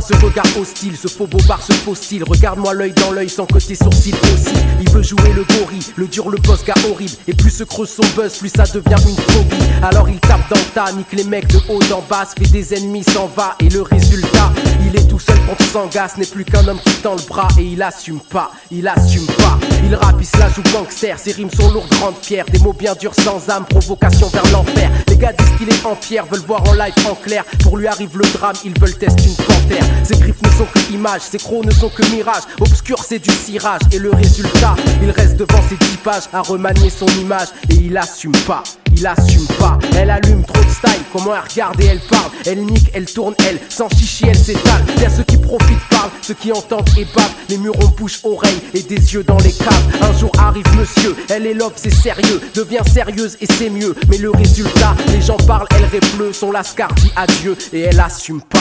ce regard hostile, ce faux bobard, ce faux style. Regarde-moi l'œil dans l'œil sans que tes sourcils aussi. Il veut jouer le gorille, le dur, le boss, gars horrible. Et plus se creuse son buzz, plus ça devient une phobie. Alors il tape dans le tas, nique les mecs de haut en bas, fait des ennemis, s'en va. Et le résultat, il est tout seul contre Sangas, n'est plus qu'un homme qui tend le bras. Et il assume pas, il assume pas. Il rappe, il se la joue gangster, ses rimes sont lourdes, grandes, fières. Des mots bien durs sans âme, provocation vers l'enfer. Les gars disent qu'il est en pierre, veulent voir en live en clair. Pour lui arrive le drame, ils veulent tester une panthère. Ses griffes ne sont que images, ses crocs ne sont que mirages. Obscur c'est du cirage, et le résultat, il reste devant ses 10 pages à remanier son image. Et il assume pas, il assume pas. Elle allume trop de style, comment elle regarde et elle parle. Elle nique, elle tourne, elle, sans chichi, elle s'étale. Y'a ceux qui profitent parlent, ceux qui entendent et bavent. Les murs ont bouche, oreille et des yeux dans les caves. Un jour arrive monsieur, elle est love, c'est sérieux. Devient sérieuse et c'est mieux. Mais le résultat, les gens parlent, elle répleu. Son lascar dit adieu et elle assume pas.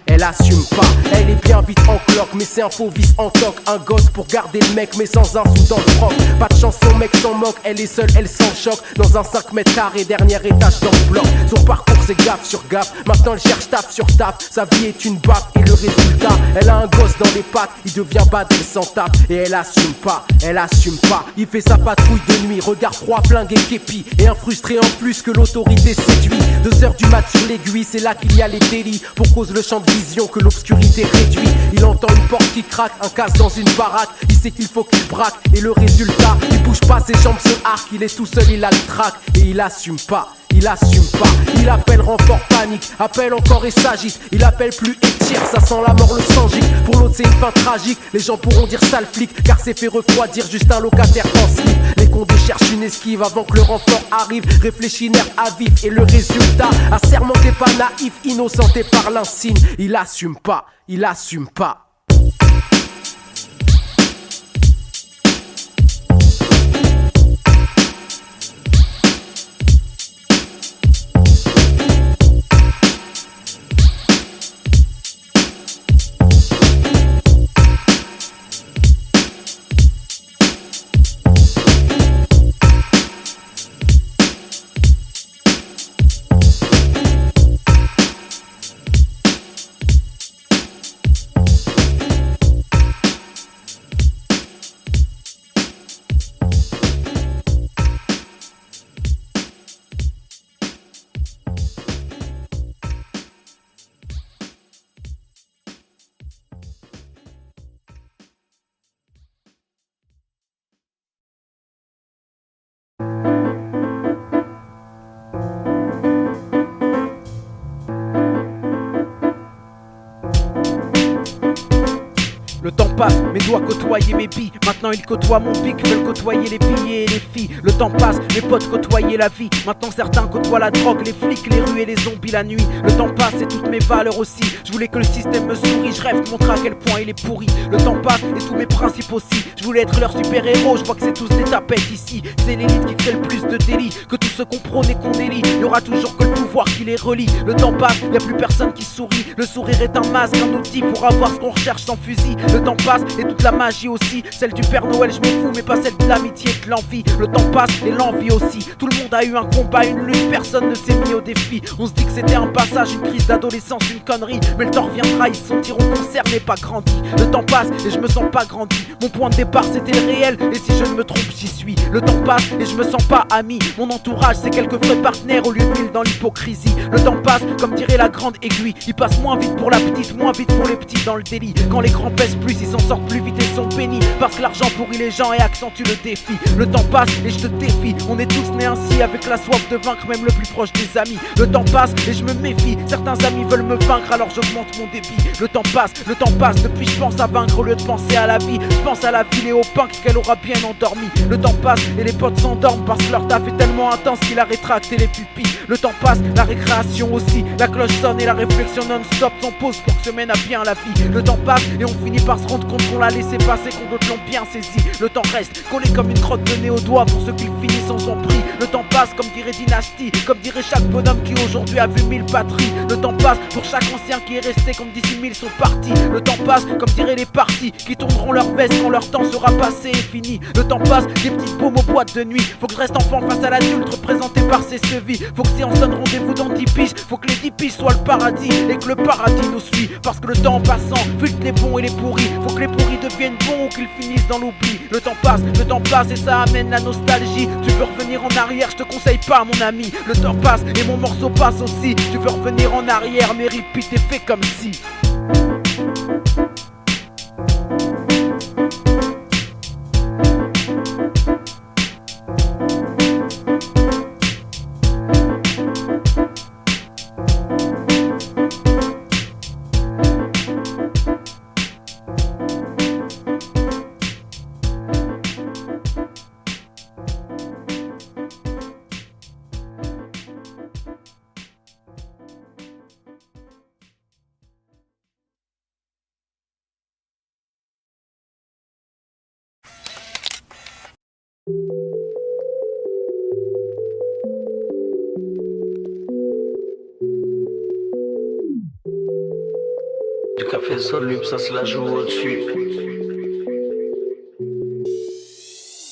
Elle assume pas, elle est bien vite en cloque. Mais c'est un faux vice en toc. Un gosse pour garder le mec mais sans un sou dans le froc. Pas de chance, son mec s'en moque. Elle est seule, elle s'en choque. Dans un 5 mètres carrés, dernier étage dans le bloc. Son parcours c'est gaffe sur gaffe. Maintenant elle cherche taf sur taf. Sa vie est une baffe et le résultat, elle a un gosse dans les pattes. Il devient bad, elle s'en tape. Et elle assume pas, elle assume pas. Il fait sa patrouille de nuit, regard froid, flingue et képi. Et un frustré en plus que l'autorité séduit. 2 heures du mat sur l'aiguille, c'est là qu'il y a les délits. Pour cause le champ de vision que l'obscurité réduit. Il entend une porte qui craque, un casse dans une baraque. Il sait qu'il faut qu'il braque. Et le résultat, il bouge pas, ses jambes se arquent. Il est tout seul, il a le trac. Et il assume pas, il assume pas. Il appelle renfort, panique, appelle encore et s'agite. Il appelle plus et tire, ça sent la mort, le sang gicle. Pour l'autre c'est une fin tragique. Les gens pourront dire sale flic, car c'est fait refroidir juste un locataire en slip. Les condés cherchent une esquive avant que le renfort arrive. Réfléchis nerf à vif et le résultat, assermenté pas naïf, innocenté par l'insigne. Il assume pas, il assume pas. Le temps passe, mes doigts côtoyaient mes billes. Maintenant ils côtoient mon pic, veulent côtoyer les billets et les filles. Le temps passe, mes potes côtoyaient la vie. Maintenant certains côtoient la drogue, les flics, les rues et les zombies la nuit. Le temps passe et toutes mes valeurs aussi. Je voulais que le système me sourie, je rêve de montrer à quel point il est pourri. Le temps passe et tous mes principes aussi. Je voulais être leur super-héros, je vois que c'est tous des tapettes ici. C'est l'élite qui fait le plus de délits que tous ceux qu'on prône et qu'on délie. Il y aura toujours que le pouvoir qui les relie. Le temps passe, y a plus personne qui sourit. Le sourire est un masque, un outil pour avoir ce qu'on recherche sans fusil. Le temps passe et toute la magie aussi. Celle du Père Noël je m'en fous, mais pas celle de l'amitié et de l'envie. Le temps passe et l'envie aussi. Tout le monde a eu un combat, une lutte, personne ne s'est mis au défi. On se dit que c'était un passage, une crise d'adolescence, une connerie. Mais le temps reviendra, ils se sentiront concernés, pas grandis. Le temps passe et je me sens pas grandi. Mon point de départ c'était le réel, et si je ne me trompe j'y suis. Le temps passe et je me sens pas ami. Mon entourage c'est quelques vrais partenaires au lieu de 1000 dans l'hypocrisie. Le temps passe comme dirait la grande aiguille. Il passe moins vite pour la petite, moins vite pour les petits dans le délit. Quand les grands pèsent plus, ils s'en sortent plus vite et sont bénis. Parce que l'argent pourrit les gens et accentue le défi. Le temps passe et je te défie. On est tous nés ainsi avec la soif de vaincre même le plus proche des amis. Le temps passe et je me méfie. Certains amis veulent me vaincre alors j'augmente mon débit. Le temps passe depuis je pense à vaincre au lieu de penser à la vie. Je pense à la ville et au pain qu'elle aura bien endormi. Le temps passe et les potes s'endorment parce que leur taf est tellement intense qu'il a rétracté les pupilles. Le temps passe, la récréation aussi. La cloche sonne et la réflexion non-stop s'en pose pour que se mène à bien la vie. Le temps passe et on finit par se rendre compte qu'on l'a l'a laissé passer quand d'autres l'ont bien saisi. Le temps reste collé comme une crotte de nez au doigt pour ceux qui finissent sans son prix. Le temps passe comme dirait Dynasty, comme dirait chaque bonhomme qui aujourd'hui a vu 1000 patries. Le temps passe pour chaque ancien qui est resté comme 18 000 sont partis. Le temps passe comme diraient les partis qui tourneront leur veste quand leur temps sera passé et fini. Le temps passe, des petites paumes aux boîtes de nuit. Faut que je reste enfant face à l'adulte représenté par ses chevilles. Faut que si on se donne rendez-vous dans 10 piges, faut que les 10 piges soient le paradis et que le paradis nous suit. Parce que le temps en passant filtre les bons et les pourris. Faut que les pourris deviennent bons ou qu'ils finissent dans l'oubli. Le temps passe et ça amène la nostalgie. Tu veux revenir en arrière, je te conseille pas mon ami. Le temps passe et mon morceau passe aussi. Tu veux revenir en arrière, mais repeat et fais comme si. Du café soluble, ça se la joue au-dessus.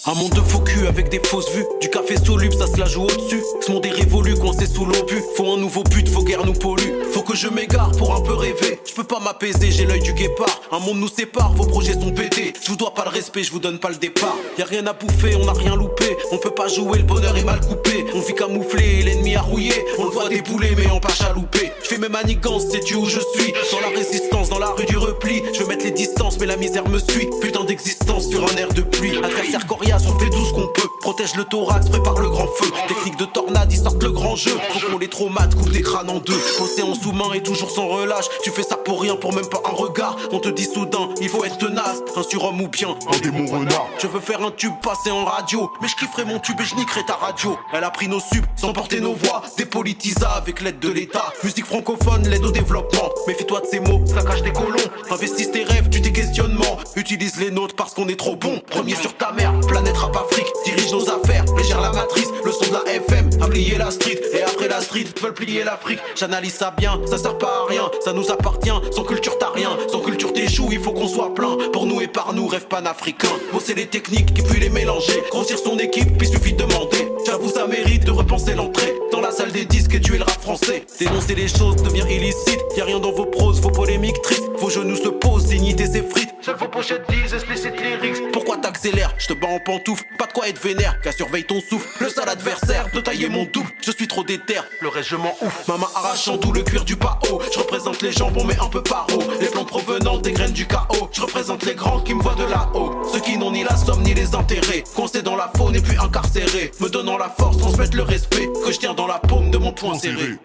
Un monde de faux cul avec des fausses vues. Du café soluble, ça se la joue au-dessus. Ce monde est révolu, coincé sous l'obus. Faut un nouveau but, faut guère nous pollue. Faut que je m'égare pour un peu rêver. Je peux pas m'apaiser, j'ai l'œil du guépard. Un monde nous sépare, vos projets sont pétés. Je vous dois pas le respect, je vous donne pas le départ. Y'a rien à bouffer, on a rien loupé. On peut pas jouer, le bonheur est mal coupé. On vit camouflé, l'ennemi a rouillé. On le voit débouler, mais en pas chaloupé. Je fais mes manigances, sais-tu où je suis? Dans la résistance, dans la rue du repli. Je veux mettre les distances, mais la misère me suit. Putain d'existence sur un air de pluie. Adversaire coriace, on fait tout ce qu'on peut. Protège le thorax, prépare le grand feu. Technique de tornade, ils sortent le grand jeu. Faut qu'on les traumates, coupe des crânes en deux. Océan sous-main et toujours sans relâche. Tu fais ça pour rien, pour même pas un regard. On te dit soudain, il faut être tenace. Un surhomme ou bien un démon renard. Je veux faire un tube passer en radio, mais je kifferai mon tube et je niquerai ta radio. Elle a pris nos subs, sans porter nos voix. Dépolitisa avec l'aide de l'État. Musique francophone, l'aide au développement. Méfie-toi de ces mots, ça cache des colons. Investis tes rêves, tu tes questionnements. Utilise les nôtres parce qu'on est trop bon. Premier sur ta mère, planète rap Afrique. Dirige nos affaires, mais gère la matrice. Le son de la FM, a plié la street. Et après la street, veulent plier l'Afrique. J'analyse ça bien, ça sert pas à rien. Ça nous appartient, sans culture t'as rien. Sans culture t'échoues, il faut qu'on soit plein. Pour nous et par nous, rêve panafricain. Bosser les techniques et puis les mélanger. Grossir son équipe, puis suffit de demander. J'avoue ça mérite de repenser l'entrée dans la salle des disques et tuer le rap français. Dénoncer les choses devient illicite. Y'a rien dans vos proses, vos polémiques tristes. Vos genoux se posent, dignité s'effrite. Seules vos pochettes disent explicite lyrics. Pourquoi t'accélères? Je te bats en pantoufle. Pas de quoi être vénère, qu'à surveille ton souffle. Le sale adversaire de tailler mon double. Je suis trop déter, le reste je m'en ouf. Ma main arrachant tout le cuir du pao. Je représente les jambons mais un peu paro. Les plantes provenant des graines du chaos. Je représente les grands qui me voient de là-haut. Ceux qui n'ont ni la somme ni les intérêts. Coincés dans la faune et puis incarcérés. Me donnant la force, transmettre le respect que je tiens dans la paume de mon poing serré.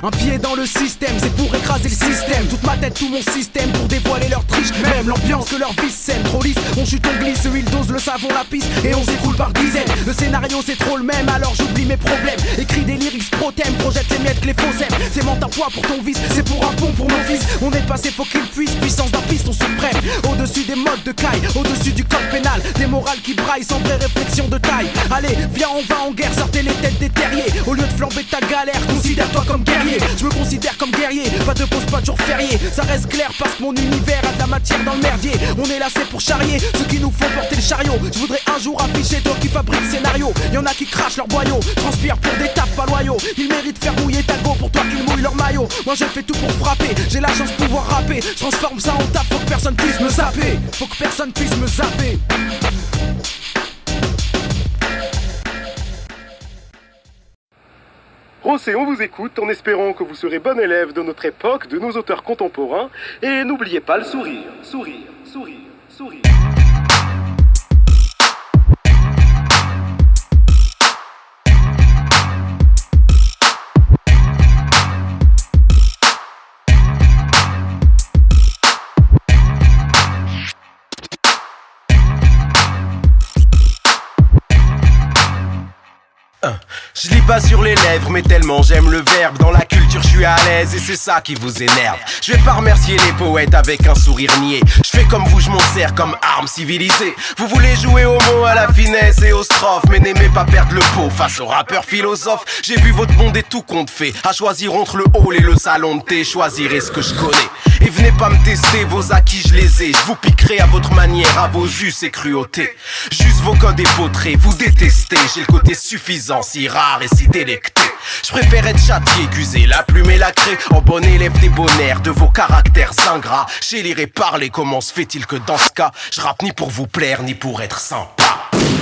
Un pied dans le système, c'est pour écraser le système. Toute ma tête, tout mon système pour dévoiler leur triche. Même l'ambiance que leur vice sème. Trop lisse, on chute, on glisse, huile dose, le savon, la pisse. Et on s'écoule par dizaines. Le scénario c'est trop le même, alors j'oublie mes problèmes. Écris des lyrics pro-thème, projette les miettes que les faux aiment. C'est mentir poids pour ton vice, c'est pour un pont pour nos fils. On est passé, faut qu'ils puissent, puissance d'un piston suprême. Au-dessus des modes de caille, au-dessus du code pénal. Des morales qui braillent sans vraie réflexion de taille. Allez, viens, on va en guerre, sortez les têtes des terriers. Au lieu de flamber ta galère, considère-toi comme guerrier. Je me considère comme guerrier, pas de pause, pas de jour férié. Ça reste clair parce que mon univers a de la matière dans le merdier. On est là c'est pour charrier ceux qui nous font porter le chariot. Je voudrais un jour afficher toi qui fabrique scénario. Y'en a qui crachent leur boyau, transpirent pour des tapes pas loyaux. Ils méritent de faire mouiller ta go, pour toi ils mouillent leur maillot. Moi je fais tout pour frapper, j'ai la chance de pouvoir rapper. Je transforme ça en tape, faut que personne puisse me zapper. Faut que personne puisse me zapper. Rossé, on vous écoute en espérant que vous serez bon élève de notre époque, de nos auteurs contemporains. Et n'oubliez pas le sourire, sourire, sourire, sourire. l'ai pas sur les lèvres, mais tellement j'aime le verbe. Dans la culture je suis à l'aise et c'est ça qui vous énerve. Je vais pas remercier les poètes avec un sourire niais. Je fais comme vous, je m'en sers comme arme civilisée. Vous voulez jouer aux mots, à la finesse et aux strophes, mais n'aimez pas perdre le pot face aux rappeurs philosophes. J'ai vu votre monde et tout compte fait. À choisir entre le hall et le salon de thé, choisirez ce que je connais. Et venez pas me tester, vos acquis je les ai. Je vous piquerai à votre manière, à vos us et cruautés. Juste vos codes et vos traits, vous détestez. J'ai le côté suffisant, si rare et si délecté. Je préfère être châtié qu'user la plume et la craie. En bon élève des bonheurs de vos caractères ingrats. J'ai lire et parler, comment se fait-il que dans ce cas je rappe ni pour vous plaire ni pour être sympa.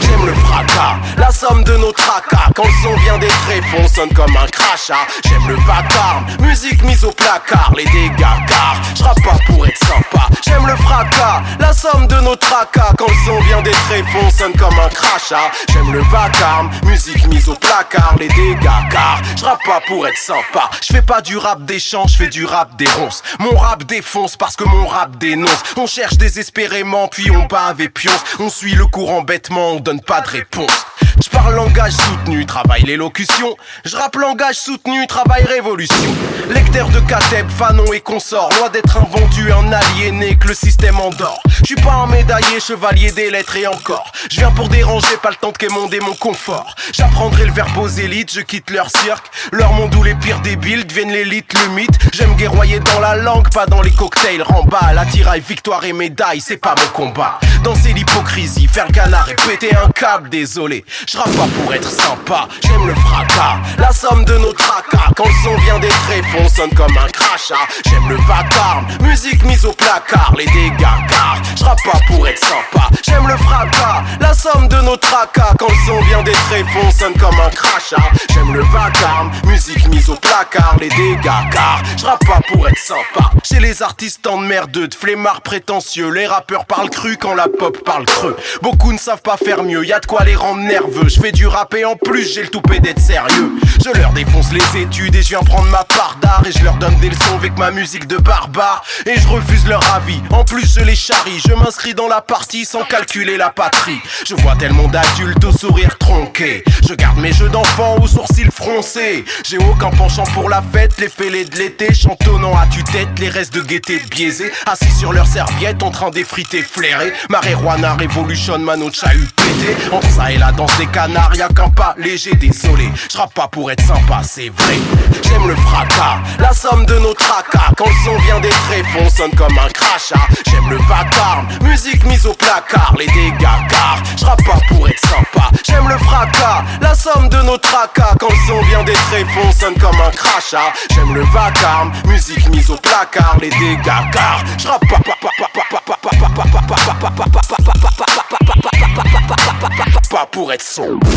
J'aime le fracas, la somme de nos tracas. Quand le son vient des tréfonds, sonne comme un crachat. J'aime le vacarme, musique mise au placard. Les dégâts car je rappe pas pour être sympa. J'aime le fracas, la somme de nos tracas. Quand le son vient des tréfonds, sonne comme un crachat. J'aime le vacarme, musique mise au placard. Les dégâts car je rappe pas pour être sympa. Je fais pas du rap des chants, je fais du rap des ronces. Mon rap défonce parce que mon rap dénonce. On cherche désespérément puis on bave et pionce. On suit le courant bêtement, on donne pas de réponse. Je parle langage soutenu, travaille l'élocution. Je rappe langage soutenu, travaille révolution. Lecteur de Kateb, Fanon et consorts. Loin d'être un vendu, un aliéné que le système endort. Je suis pas un médaillé, chevalier des lettres et encore. Je viens pour déranger, pas le temps de quémander mon confort. J'apprendrai le verbe aux élites, je quitte leur cirque. Leur monde où les pires débiles deviennent l'élite, le mythe. J'aime guerroyer dans la langue, pas dans les cocktails. Remball, attirail, victoire et médaille, c'est pas mon combat. Danser l'hypocrisie, faire le canard et péter un câble, désolé. Je rappe pas pour être sympa, j'aime le fracas, la somme de nos tracas. Quand le son vient des tréfonds, sonne comme un crachat. J'aime le vacarme, musique mise au placard. Les dégâts car je rappe pas pour être sympa. J'aime le fracas, la somme de nos tracas. Quand le son vient des tréfonds, sonne comme un crachat. J'aime le vacarme, musique mise au placard. Les dégâts car je rappe pas pour être sympa. Chez les artistes en merdeux, de flemmards prétentieux. Les rappeurs parlent cru quand la pop parle creux. Beaucoup ne savent pas faire mieux, y'a de quoi les rendre nerveux. Je fais du rap et en plus j'ai le toupet d'être sérieux. Je leur défonce les études et je viens prendre ma part d'art. Et je leur donne des leçons avec ma musique de barbare. Et je refuse leur avis, en plus je les charrie. Je m'inscris dans la partie sans calculer la patrie. Je vois tellement d'adultes au sourire tronqué. Je garde mes jeux d'enfants aux sourcils froncés. J'ai aucun penchant pour la fête, les fêlés de l'été. Chantonnant à tue-tête, les restes de gaieté biaisés. Assis sur leur serviette en train d'effriter flairer. Marijuana Revolution, mano chahut pété. Entre ça et la danse des canards, y'a qu'un pas léger, désolé. J'rappe pas pour être sympa, c'est vrai. J'aime le fracas, la somme de nos tracas. Quand le son vient des tréfonds, sonne comme un crachat. J'aime le vacarme, musique mise au placard. Les dégâts car j'rappe pas pour être sympa. J'aime le fracas, la somme de nos tracas. Quand le son vient des tréfonds, sonne comme un crachat. J'aime le vacarme, musique mise au placard. Les dégâts car j'rappe pas pour être sombre.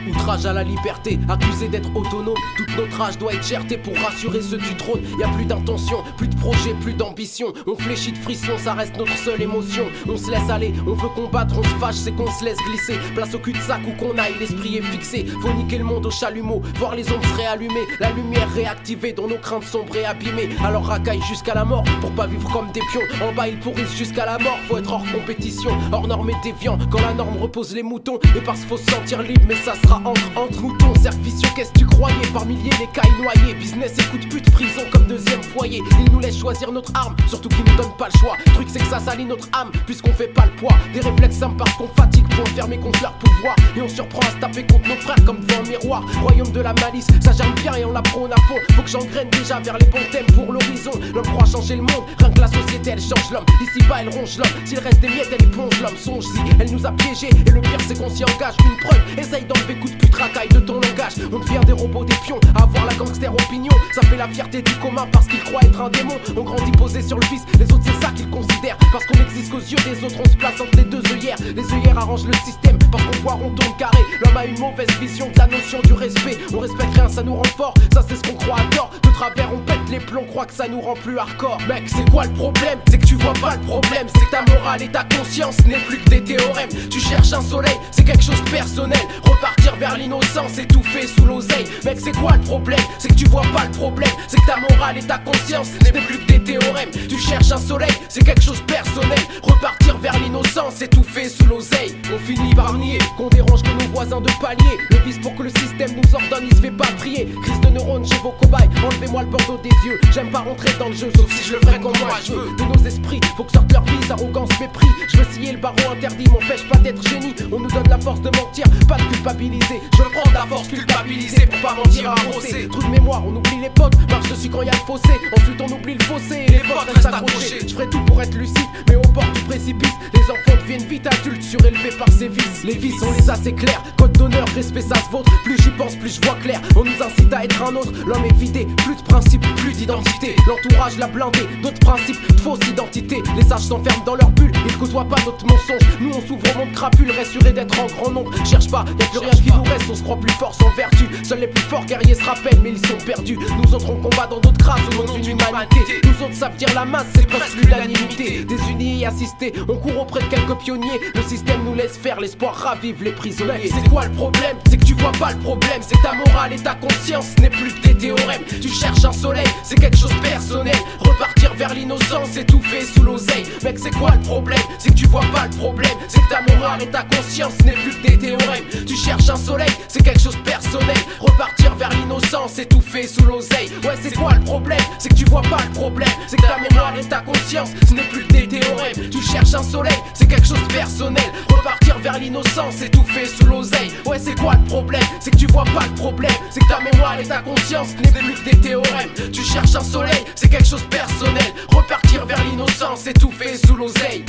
Outrage à la liberté, accusé d'être autonome. Toute notre rage doit être cherté pour rassurer ceux du trône. Y'a plus d'intention, plus de projet, plus d'ambition. On fléchit de frisson, ça reste notre seule émotion. On se laisse aller, on veut combattre, on se fâche, c'est qu'on se laisse glisser. Place au cul-de-sac où qu'on aille, l'esprit est fixé. Faut niquer le monde au chalumeau, voir les ondes se réallumer. La lumière réactivée dans nos craintes sombres et abîmées. Alors racaille jusqu'à la mort, pour pas vivre comme des pions. En bas ils pourrissent jusqu'à la mort, faut être hors compétition. Hors norme et déviant, quand la norme repose les moutons. Et parce qu'il faut se sentir libre, mais ça sera entre moutons. Cercle vicieux, qu'est-ce que tu croyais? Par milliers les cailles noyées. Business et coup de pute, prison comme deuxième foyer. Ils nous laissent choisir notre arme, surtout qu'ils nous donnent pas le choix. Le truc c'est que ça salit notre âme, puisqu'on fait pas le poids. Des réflexes simples parce qu'on fatigue pour enfermer contre leur pouvoir. Et on surprend à se taper contre nos frères comme devant un miroir. Royaume de la malice, ça germe bien et on la prône à fond. Faut que j'engraine déjà vers les bons thèmes pour l'horizon. L'homme croit changer le monde, rien que la société elle change l'homme. Ici bas elle ronge l'homme, s'il reste des miettes elle éponge l'homme. Songe-y, elle nous a piégés. Et le pire c'est qu'on s'y engage, une preuve. Essaye d'enlever coup de tu te racailles de ton langage. On devient des robots, des pions, à avoir la gangster opinion. Ça fait la fierté du commun parce qu'ils croient être un démon. On grandit posé sur le vice, les autres c'est ça qu'ils considèrent. Parce qu'on existe qu'aux yeux des autres, on se place entre les deux œillères. Les œillères arrangent le système parce qu'on voit rond tourne carré. L'homme a une mauvaise vision de la notion du respect. On respecte rien, ça nous rend fort, ça c'est ce qu'on croit à tort. De travers on pète les plombs, croit que ça nous rend plus hardcore. Mec, c'est quoi le problème? C'est que tu vois pas le problème. C'est que ta morale et ta conscience n'est plus que des théorèmes. Tu cherches un soleil, c'est quelque chose de personnel. Repartir vers l'innocence, étouffé sous l'oseille. Mec, c'est quoi le problème? C'est que tu vois pas le problème. C'est que ta morale et ta conscience n'est plus que des théorèmes. Tu cherches un soleil, c'est quelque chose de personnel. Repartir vers l'innocence, étouffé sous l'oseille. On finit par nier qu'on dérange que nos voisins de palier. Le vice pour que le système nous ordonne, il se fait pas prier. Crise de neurones chez vos cobayes, enlevez-moi le bordeaux des yeux. J'aime pas rentrer dans le jeu, sauf si je le ferai comme moi je veux. De nos esprits, faut que sortent leur vie, arrogance, mépris. Je veux scier le barreau interdit, m'empêche pas d'être génie. On nous donne la force de mentir, pas de culpabiliser. Je veux prendre la force culpabiliser pour pas mentir à brosser. Trou de mémoire, on oublie les potes, marche dessus quand y a le fossé. Ensuite on oublie le fossé et les potes restent accrochés. Je ferai tout pour être lucide, mais au bord du précipice. Les enfants deviennent vite adultes, surélevés par ces vices. Les vices, on les a, c'est clair. Code d'honneur, respect, ça se vautre. Plus j'y pense, plus je vois clair. On nous incite à être un autre. L'homme est vidé, plus de principes, plus d'identité. L'entourage l'a blindé, d'autres principes, de fausse identité. Les sages s'enferment dans leur bulle, ils côtoient pas notre mensonge. Nous on s'ouvre au monde crapule, rassuré d'être en grand nombre. Cherche pas, y'a plus rien qui nous reste, on se croit plus fort sans vertu. Seuls les plus forts guerriers se rappellent, mais ils sont perdus. Nous autres on combat dans d'autres grâces au nom d'une humanité. Nous autres savent dire la masse, c'est presque l'unanimité. Désunis et assistés, on court auprès de quelques pionniers. Le système nous laisse faire, l'espoir ravive les prisonniers. C'est quoi le problème? C'est que tu vois pas le problème. C'est que ta morale et ta conscience n'est plus que des théorèmes. Tu cherches un soleil, c'est quelque chose de personnel. Repartir vers l'innocence, étouffé sous l'oseille. Mec, c'est quoi le problème? C'est que tu vois pas le problème. C'est que ta morale et ta conscience n'est plus que des théorèmes. Tu cherches un soleil, c'est quelque chose de personnel. Repartir vers l'innocence, étouffé sous l'oseille. Ouais, c'est quoi le problème? C'est que tu vois pas le problème. C'est que ta morale et ta conscience, ce n'est plus que des théorèmes. Tu cherches un soleil, c'est quelque chose de personnel. Repartir vers l'innocence, étouffé sous l'oseille. Ouais, c'est quoi le problème? C'est que tu vois pas le problème. C'est que ta mémoire et ta conscience n'est plus que des théorèmes. Tu cherches un soleil, c'est quelque chose de personnel. Repartir vers l'innocence, étouffé sous l'oseille.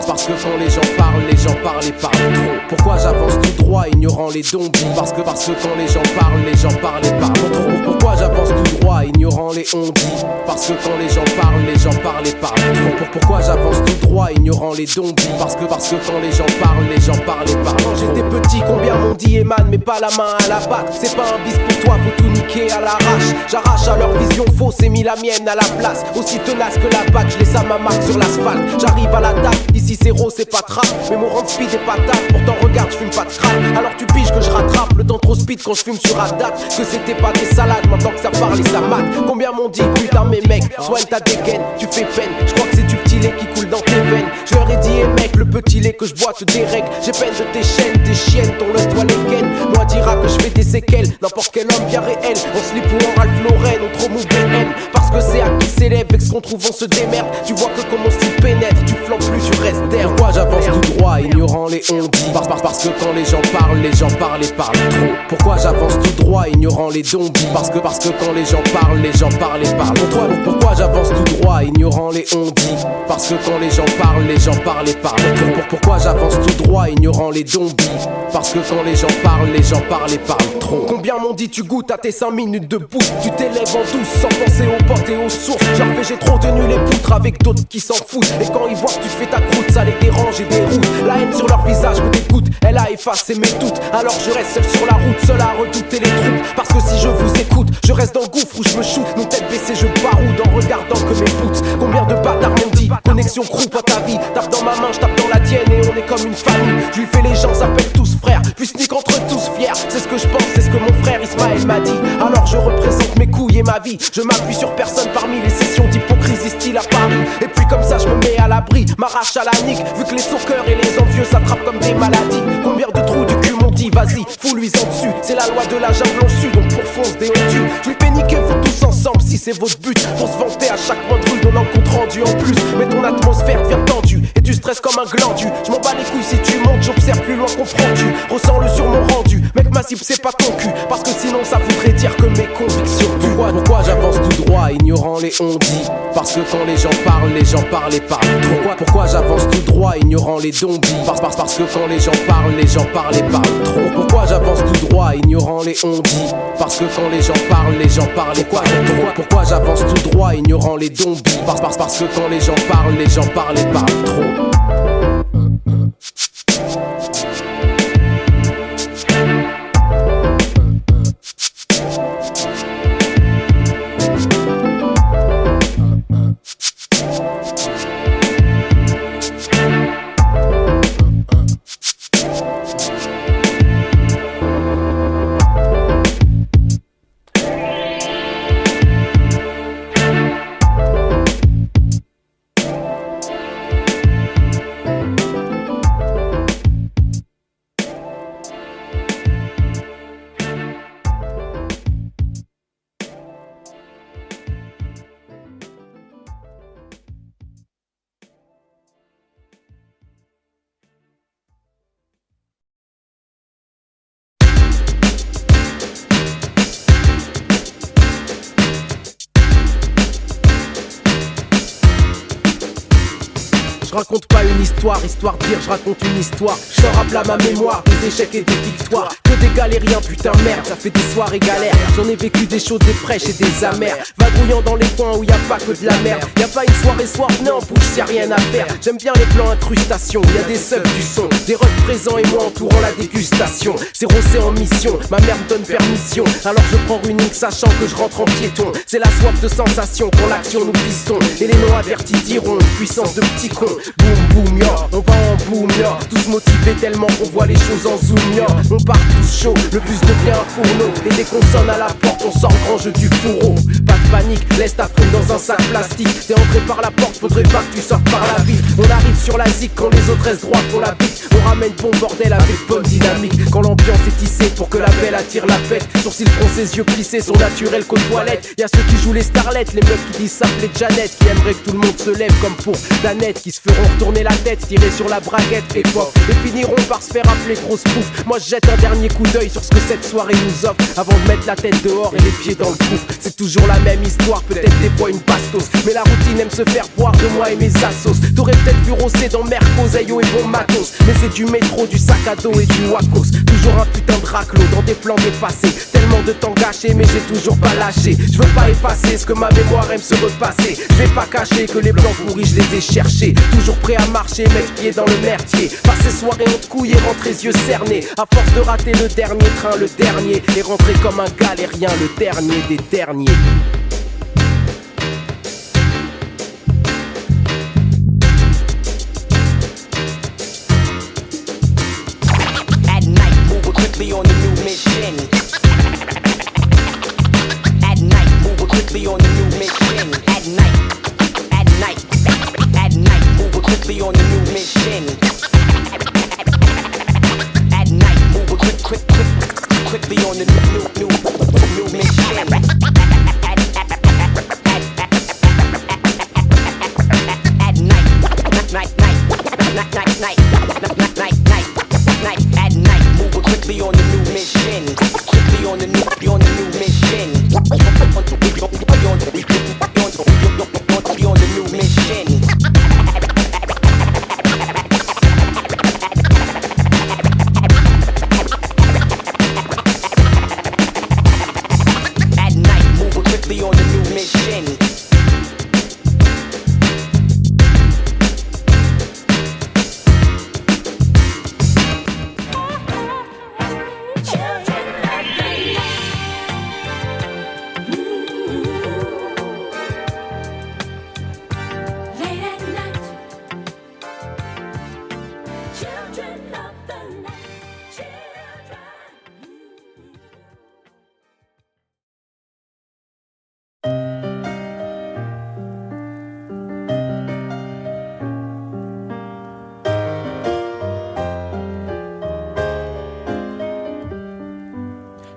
Parce que quand les gens parlent et parlent trop. Pourquoi j'avance tout droit ignorant les zombies? Parce que quand les gens parlent et parlent trop. Pourquoi j'avance tout droit ignorant les ondits? Parce que quand les gens parlent et parlent trop. Pourquoi j'avance tout droit ignorant les zombies? Parce que quand les gens parlent et parlent trop. Quand j'étais petit, combien m'ont dit Eman, mais pas la main à la batte. C'est pas un bis pour toi, faut tout niquer à l'arrache. J'arrache à leur vision fausse et mis la mienne à la place. Aussi tenace que la bague, je laisse à ma marque sur l'asphalte. J'arrive à la date, ici c'est rose, c'est pas trap. Mais mon rang de speed est patate, pourtant regarde, je fume pas de crack. Alors tu piges que je rattrape le temps trop speed quand je fume sur Haddad. Que c'était pas des salades, maintenant que ça parle et ça mate. Combien m'ont dit, putain mes mecs, soigne ta dégaine, tu fais peine. Je crois que c'est du petit lait qui coule dans tes veines. Je leur ai dit, mec, le petit lait que je bois te dérègle. J'ai peine de tes chaînes, tes chiennes, ton lust-toi les gaines. Moi dira que je fais des séquelles, n'importe quel homme bien réel. On se lit pour en Ralph Lauren, on trop mou BM. Parce que c'est à qui s'élève, et que ce qu'on trouve on se démerde. Tu vois que comme on s'y pénètre, tu flanques plus, tu restes d'air. Pourquoi j'avance tout droit, ignorant les ondits? Parce que quand les gens parlent et parlent trop. Pourquoi j'avance tout droit, ignorant les zombies? Parce que quand les gens parlent et parlent trop. Pourquoi j'avance tout droit, ignorant les ondits? Parce que quand les gens parlent et parlent trop. Pourquoi j'avance tout droit, ignorant les zombies? Parce que quand les gens parlent et parlent trop. Combien m'ont dit tu goûtes à tes 5 minutes de boost. Tu t'élèves en douce sans penser aux potes et aux sources. J'ai trop tenu les poutres avec d'autres qui s'en foutent. Et quand ils voient que tu te fais ta croûte, ça les dérange et déroute. La haine sur leur visage me dégoûte, elle a effacé mes doutes. Alors je reste seul sur la route, seul à redouter les troupes. Parce que si je vous écoute, je reste dans le gouffre où je me shoot. Nos têtes baissées, je baroude en regardant que mes boots. Combien de bâtards m'ont dit, connexion groupe à ta vie. Tape dans ma main, je tape dans la tienne et on est comme une famille. Je lui fais les gens s'appellent tous frères, puis sneak entre tous fiers. C'est ce que je pense, c'est ce que mon frère Ismaël m'a dit. Alors je représente mes couilles et ma vie. Je m'appuie sur personne parmi les sessions d'hypocrisie style à Paris. Et puis comme ça je me mets à l'abri, m'arrache à la nique. Vu que les soccer et les envieux s'attrapent comme des maladies. Combien de trous du cul m'ont dit vas-y, fous-lui en dessus. C'est la loi de la jungle on sud, donc pour fonce des on-tue. Je lui fais niquer vous tous ensemble si c'est votre but. Pour se vanter à chaque point de rue, donnant le compte rendu en plus. Mais ton atmosphère devient tendue et tu stresses comme un glandu. Je m'en bats les couilles si tu montes, j'observe plus loin, comprends-tu. Ressens-le sur mon rendu, mec ma cible c'est pas ton cul. Parce que sinon ça voudrait dire que mes convictions tuent. Pourquoi j'avance tout droit, ignorant les on-dit. Parce que quand les gens parlent et parlent trop. Pourquoi j'avance tout droit, ignorant les zombies. Parce que quand les gens parlent et parlent trop. Pourquoi j'avance tout droit, ignorant les on-dit. Parce que quand les gens parlent et parlent trop. Pourquoi j'avance tout droit, ignorant les zombies. Parce que quand les gens parlent et parlent trop. Je raconte pas une histoire de dire, je raconte une histoire. Je sors à plat ma mémoire, des échecs et des victoires. Que des galériens, putain merde, ça fait des soirées galères. J'en ai vécu des chaudes, des fraîches et des amères. Vadrouillant dans les coins où y a pas que de la merde. Y a pas une soirée soir, non, bouge, y'a rien à faire. J'aime bien les plans incrustations, y a des seufs du son. Des refs présents et moi entourant la dégustation. C'est rossé en mission, ma mère me donne permission. Alors je prends une ligne sachant que je rentre en piéton. C'est la soif de sensation quand l'action nous pistons. Et les non avertis diront, puissance de petits cons. Boum boum yo, on va en boum yo. Tous motivés tellement qu'on voit les choses en zoom yo. On part tous chaud, le bus devient un fourneau. Et dès qu'on sonne à la porte, on sort grand jeu du fourreau. Pas de panique, laisse ta fouille dans un sac plastique. T'es entré par la porte, faudrait pas que tu sortes par la ville. On arrive sur la zik quand les autres restent droits pour la bite. On ramène bon bordel avec bonne dynamique. Quand l'ambiance est tissée pour que la belle attire la pète. Sourcils froncés, yeux plissés, sont naturels qu'aux toilettes. Y'a ceux qui jouent les starlettes, les meufs qui disent s'appeler Janet. Qui aimeraient que tout le monde se lève comme pour Danette. Qui se feront retourner la tête, tirer sur la braguette et pop. Et finiront par se faire appeler grosse pouffe. Moi je jette un dernier coup d'œil sur ce que cette soirée nous offre. Avant de mettre la tête dehors et les pieds dans le gouffre. C'est toujours la même histoire, peut-être des fois une bastos. Mais la routine aime se faire voir de moi et mes assos. T'aurais peut-être vu rosser dans Mercos, Ayo et bon matos. Mais c'est du métro, du sac à dos et du Wacos. Toujours un putain de raclo dans des plans dépassés. Tellement de temps gâché mais j'ai toujours pas lâché. Je veux pas effacer ce que ma mémoire aime se repasser. Je vais pas cacher que les blancs pourris je les ai cherchés. Toujours prêt à marcher, mettre pied dans le merdier. Passer soirée en couille et rentrer yeux cernés. À force de rater le dernier train, le dernier. Et rentrer comme un galérien, le dernier des derniers. At night, move quickly on the new mission. At night, move quickly on the new mission. At night, at night, at night, move quickly on the new mission. At night, move quickly on the new mission.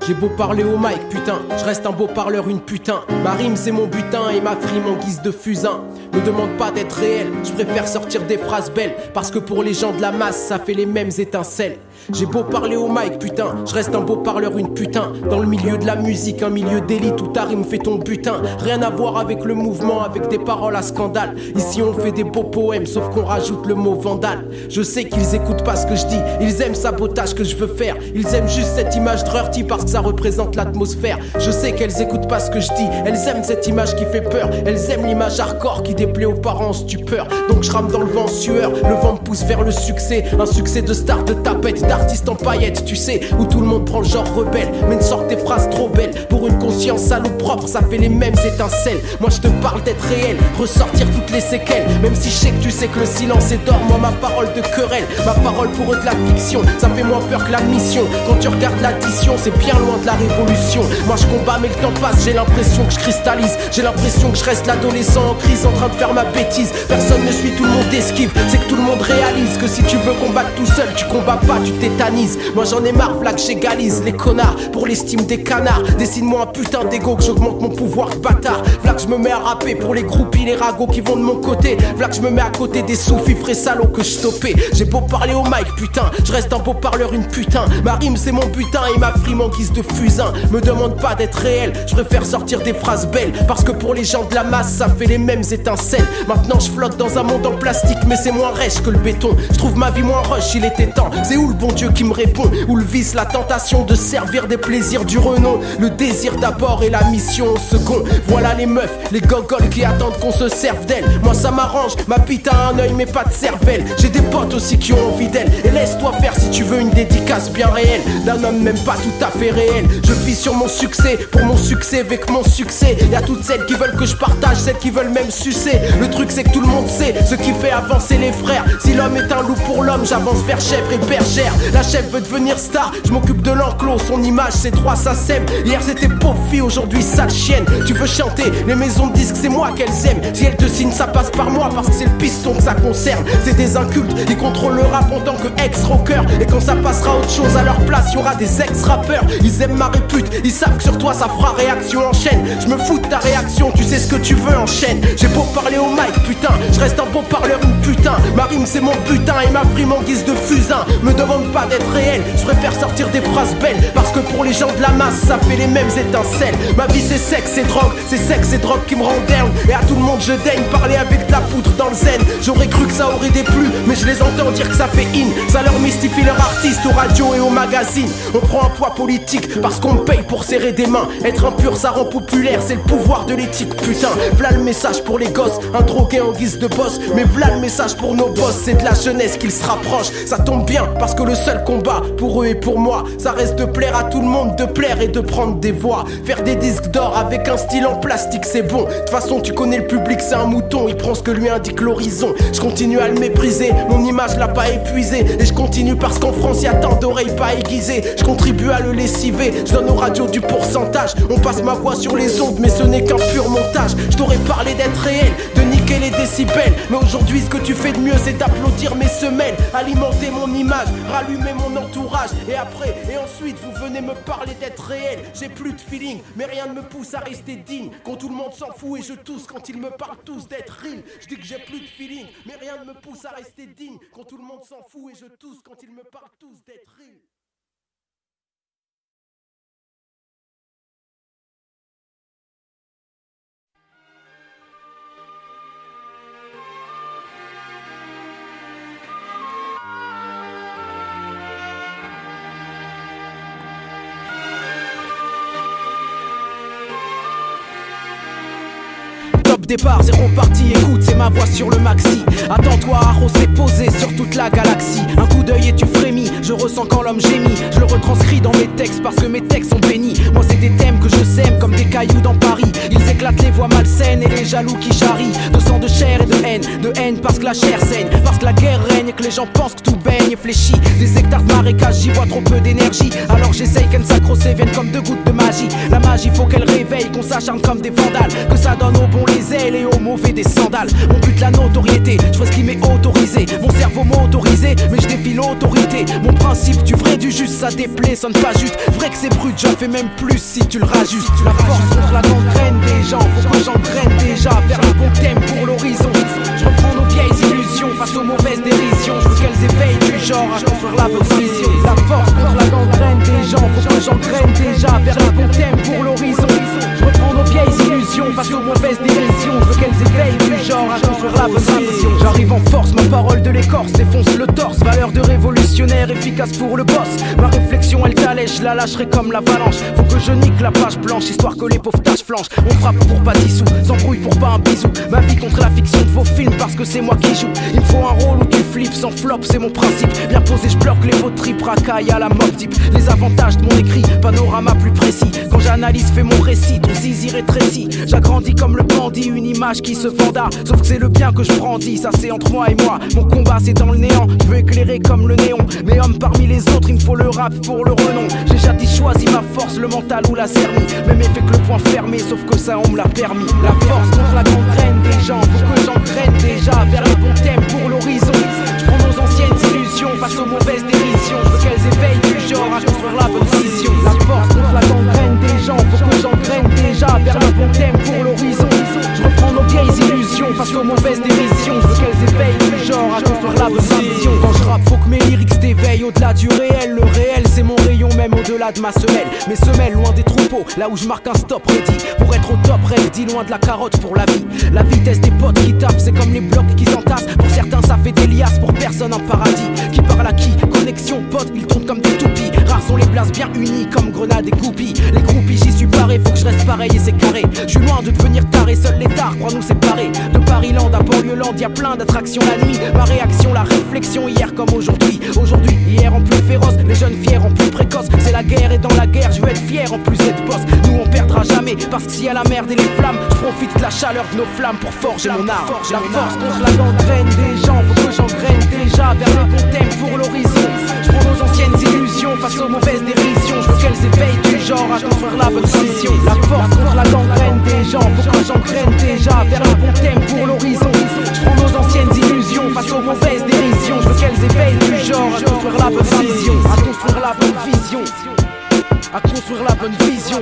J'ai beau parler au mic, putain, je reste un beau parleur, une putain. Ma rime c'est mon butin et ma frime en guise de fusain. Me demande pas d'être réel, je préfère sortir des phrases belles. Parce que pour les gens de la masse, ça fait les mêmes étincelles. J'ai beau parler au mic, putain, je reste un beau parleur, une putain. Dans le milieu de la musique, un milieu d'élite où ta rime fait ton butin. Rien à voir avec le mouvement, avec des paroles à scandale. Ici on fait des beaux poèmes, sauf qu'on rajoute le mot vandale. Je sais qu'ils écoutent pas ce que je dis, ils aiment sabotage que je veux faire. Ils aiment juste cette image drurty parce que ça représente l'atmosphère. Je sais qu'elles écoutent pas ce que je dis, elles aiment cette image qui fait peur. Elles aiment l'image hardcore qui déplaît aux parents en stupeur. Donc je rame dans le vent en sueur, le vent me pousse vers le succès. Un succès de star, de tapette, d'artiste en paillettes, tu sais, où tout le monde prend le genre rebelle, mais ne sort des phrases trop belles. Pour une conscience sale ou propre, ça fait les mêmes étincelles. Moi je te parle d'être réel, ressortir toutes les séquelles. Même si je sais que tu sais que le silence est d'or, moi ma parole de querelle, ma parole pour eux de la fiction, ça fait moins peur que la mission. Quand tu regardes l'addition, c'est bien loin de la révolution. Moi je combats mais le temps passe, j'ai l'impression que je cristallise. J'ai l'impression que je reste l'adolescent en crise en train de faire ma bêtise. Personne ne suit, tout le monde esquive, c'est que tout le monde réalise que si tu veux combattre tout seul, tu combats pas, tu tétanises. Moi j'en ai marre, v'là que j'égalise les connards pour l'estime des canards. Dessine-moi un putain d'ego que j'augmente mon pouvoir de bâtard. V'là que je me mets à rapper pour les groupies, les ragots qui vont de mon côté. V'là que je me mets à côté des sous-fifres et salauds que je stoppais. J'ai beau parler au mic, putain, je reste un beau parleur, une putain. Ma rime c'est mon butin et ma frime en guise de fusain. Me demande pas d'être réel, je préfère sortir des phrases belles. Parce que pour les gens de la masse, ça fait les mêmes étincelles. Maintenant je flotte dans un monde en plastique, mais c'est moins rêche que le béton. Je trouve ma vie moins rush, il était temps. C'est où le bon Dieu qui me répond? Où le vice, la tentation de servir des plaisirs du renom. Le désir d'abord et la mission au second. Voilà les meufs, les gogoles qui attendent qu'on se serve d'elles. Moi ça m'arrange, ma bite a un œil mais pas de cervelle. J'ai des potes aussi qui ont envie d'elle. Et laisse-toi faire si tu veux une dédicace bien réelle d'un homme même pas tout à fait réel. Je vis sur mon succès, pour mon succès, avec mon succès. Y'a toutes celles qui veulent que je partage, celles qui veulent même sucer. Le truc c'est que tout le monde sait ce qui fait avancer les frères. Si l'homme est un loup pour l'homme, j'avance vers chèvre et bergère. La chèvre veut devenir star, je m'occupe de l'enclos. Son image c'est 3 ça sème. Hier c'était pauvre fille, aujourd'hui sale chienne. Tu veux chanter, les maisons de disques c'est moi qu'elles aiment. Si elles te signent ça passe par moi parce que c'est le piston que ça concerne. C'est des incultes, ils contrôlent le rap en tant que ex-rocker. Et quand ça passera autre chose à leur place, y'aura des ex-rappeurs. Ils aiment ma répute, ils savent que sur toi ça fera réaction en chaîne. Je me fous de ta réaction, tu sais ce que tu veux enchaîne. J'ai beau parler au mic, putain, je reste un beau parleur, une putain. Ma rime c'est mon butin et ma frime en guise de fusain. Me demande pas d'être réel, je préfère sortir des phrases belles. Parce que pour les gens de la masse, ça fait les mêmes étincelles. Ma vie c'est sexe et drogue, c'est sexe et drogue qui me rend down. Et à tout le monde je daigne parler avec de la poudre dans le zen. J'aurais cru que ça aurait déplu, mais je les entends dire que ça fait in. Ça leur mystifie leur artiste aux radios et aux magazines. On prend un poids politique parce qu'on me paye pour serrer des mains. Être impur ça rend populaire, c'est le pouvoir de l'éthique, putain. V'là le message pour les gosses, un drogué en guise de boss. Mais v'là le message pour nos boss, c'est de la jeunesse qu'ils se rapprochent. Ça tombe bien parce que le seul combat pour eux et pour moi, ça reste de plaire à tout le monde, de plaire et de prendre des voix. Faire des disques d'or avec un style en plastique c'est bon. De toute façon tu connais le public, c'est un mouton, il prend ce que lui indique l'horizon. Je continue à le mépriser, mon image l'a pas épuisé. Et je continue parce qu'en France y'a tant d'oreilles pas aiguisées. Je contribue à le lessiver, je donne aux radios du pourcentage. On passe ma voix sur les ondes mais ce n'est qu'un pur montage. Je t'aurais parlé d'être réel, de niquer les décibels. Mais aujourd'hui ce que tu fais de mieux c'est d'applaudir mes semelles. Alimenter mon image, rallumer mon entourage. Et après, et ensuite vous venez me parler d'être réel. J'ai plus de feeling, mais rien ne me pousse à rester digne. Quand tout le monde s'en fout et je tousse quand ils me parlent tous d'être real. Je dis que j'ai plus de feeling, mais rien ne me pousse à rester digne. Quand tout le monde s'en fout et je tousse quand ils me parlent tous d'être real. Départ, c'est reparti, écoute, c'est ma voix sur le maxi. Attends-toi à rosser posé sur toute la galaxie. Un coup d'œil et tu frémis, je ressens quand l'homme gémit. Je le retranscris dans mes textes parce que mes textes sont bénis. Moi c'est des thèmes que je sème comme des cailloux dans Paris. Ils éclatent les voix malsaines et les jaloux qui charrient. De sang, de chair et de haine parce que la chair saigne. Parce que la guerre règne et que les gens pensent que tout baigne. règne et fléchit. Des hectares de marécages, j'y vois trop peu d'énergie. Alors j'essaye qu'elle s'accrocher vienne comme deux gouttes de magie. La magie faut qu'elle réveille, qu'on s'acharne comme des vandales, que ça donne aux bons les ailes et aux mauvais des sandales. Mon but la notoriété, je ferai ce qui m'est autorisé. Mon cerveau m'a autorisé, mais je défie l'autorité. Mon principe du vrai du juste, ça déplaît, sonne pas juste. Vrai que c'est brut, j'en fais même plus si tu le rajustes. La force contre la gangrène des gens, faut que j'engraine déjà vers le bon thème pour l'horizon. Je reprends nos vieilles illusions face aux mauvaises dérisions. Je veux qu'elles éveillent du genre à construire la bonne vision. La force contre la gangrène des gens, faut que j'engraine déjà vers le bon thème pour l'horizon. Je reprends nos vieilles illusions face aux mauvaises dérisions. Je veux qu'elles éveillent du genre à construire la bonne vision. J'arrive en force, ma parole de l'écorce défonce le torse. Valeur de révolutionnaire, efficace pour le boss. Ma réflexion elle t'allège, je la lâcherai comme l'avalanche. Faut que je nique la page blanche, histoire que les pauvres tâches flanchent. On frappe pour pas 10 sous, s'embrouille pour pas un bisou. Ma vie contre la fiction de vos films parce que c'est moi qui joue. Il me faut un rôle où tu flippes sans flop, c'est mon principe. Bien posé, je bloque les faux tripes, racaille à la mob type. Les avantages de mon écrit, panorama plus précis. Quand j'analyse, fais mon récit, ton zizi rétrécit. J'agrandis comme le bandit, une image qui se venda. Sauf que c'est le bien que je brandis, ça c'est entre moi et moi. Mon combat c'est dans le néant, je veux éclairer comme le néon. Mais homme parmi les autres, il me faut le rap pour le renom. J'ai jadis choisi ma force, le mental ou la cernie. Même effet que le point fermé, sauf que ça on me l'a permis. La force contre la gangrène des gens, faut que j'engraine déjà vers le bon thème pour l'horizon. Je prends nos anciennes illusions face aux mauvaises dérisions. Je veux qu'elles éveillent du genre à construire la bonne vision. La force contre la gangrène des gens, faut que j'engraine déjà vers le bon thème pour l'horizon. Je reprends nos vieilles illusions face aux mauvaises dérisions. Je veux qu'elles éveillent du genre à construire la bonne vision. Quand je rappe, faut que mes lyrics t'éveillent au-delà du réel. Le réel c'est mon rayon même au-delà de ma semelle. Mes semelles loin des troupeaux, là où je marque un stop ready. Pour être au top ready, loin de la carotte pour la vie. La vitesse des potes qui tapent, c'est comme les blocs qui s'entassent. Pour certains ça fait des liasses, pour personne un paradis. Qui parle à qui? Connexion pote, ils tournent comme des toupies. Rares sont les places bien unies comme grenades et groupies. Les groupies j'y suis paré, faut que je reste pareil et c'est carré. Je suis loin de devenir taré, seuls les tares croient nous séparer. De Paris-Land à Banlieue-Land, y'a plein d'attractions la nuit. Ma réaction, la réflexion hier comme aujourd'hui. Aujourd'hui, hier en plus féroce, les jeunes fiers en plus précoces. C'est la guerre et dans la guerre je veux être fier en plus d'être boss. Nous on perdra jamais parce que s'il y a la merde et les flammes, je profite de la chaleur de nos flammes pour forger mon art. La force contre la gangrène des gens, faut que j'engraine déjà vers le bon thème pour l'horizon. Je prends nos anciennes illusions face aux mauvaises dérisions. Je veux qu'elles éveillent du genre à construire la bonne vision. La force contre la gangrène des gens, faut que j'engraine déjà vers le bon thème pour l'horizon. Je prends nos anciennes illusions face aux mauvaises dérisions. Je veux qu'elles éveillent du genre à construire la bonne vision. À construire la bonne vision. À construire la bonne vision.